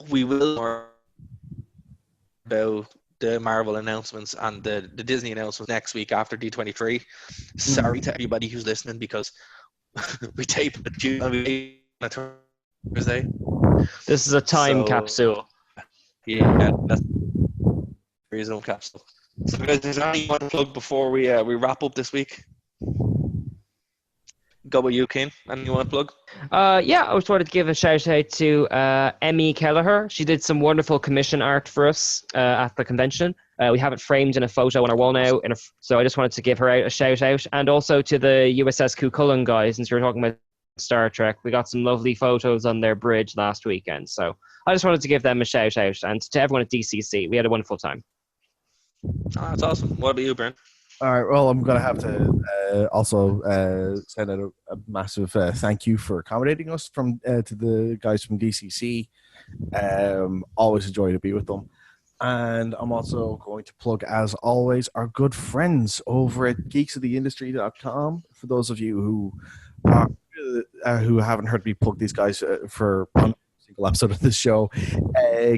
we will more about the Marvel announcements and the Disney announcements next week after D23. Sorry to everybody who's listening, because we tape it Thursday. This is a time capsule. Yeah, that's the reasonable capsule. So guys, is there anything you want to plug before we wrap up this week? Go with you, Kane. Anything you want to plug? Yeah, I just wanted to give a shout out to Emmy Kelleher. She did some wonderful commission art for us at the convention. We have it framed in a photo on our wall now. So I just wanted to give her a shout out. And also to the USS Cuchulainn guys, since we were talking about Star Trek. We got some lovely photos on their bridge last weekend. So I just wanted to give them a shout out. And to everyone at DCC, we had a wonderful time. Oh, that's awesome. What about you, Brent? All right. Well, I'm going to have to also send out a massive thank you for accommodating us to the guys from DCC. Always enjoy to be with them. And I'm also going to plug, as always, our good friends over at geeksoftheindustry.com. For those of you who haven't heard me plug these guys for one single episode of this show,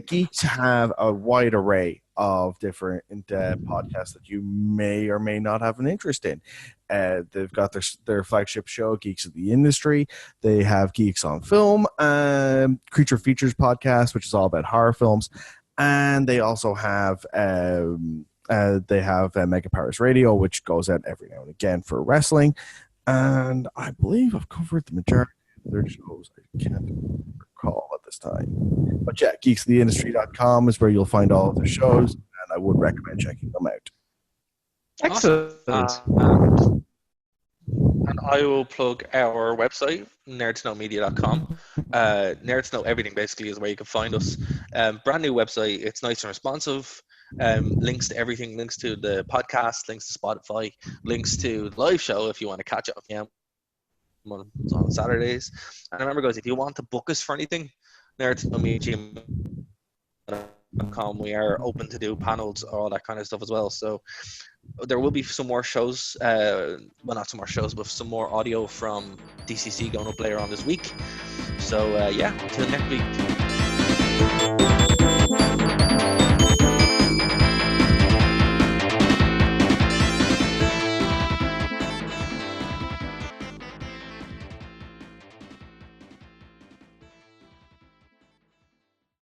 Geeks have a wide array of different podcasts that you may or may not have an interest in. They've got their flagship show, Geeks of the Industry. They have Geeks on Film, Creature Features podcast, which is all about horror films. And they also have Mega Powers Radio, which goes out every now and again for wrestling. And I believe I've covered the majority of their shows. I can't recall at this time. But yeah, geeksoftheindustry.com is where you'll find all of their shows, and I would recommend checking them out. Excellent. And I will plug our website, nerdtoknowmedia.com. Nerds Know Everything basically is where you can find us. Brand new website. It's nice and responsive. Links to everything, links to the podcast, links to Spotify, links to the live show if you want to catch up. Yeah, on Saturdays. And remember, guys, if you want to book us for anything, nerdtoknowmedia.com. We are open to do panels or all that kind of stuff as well. So there will be some more shows, well, not some more shows, but some more audio from DCC going up later on this week. So yeah, until next week.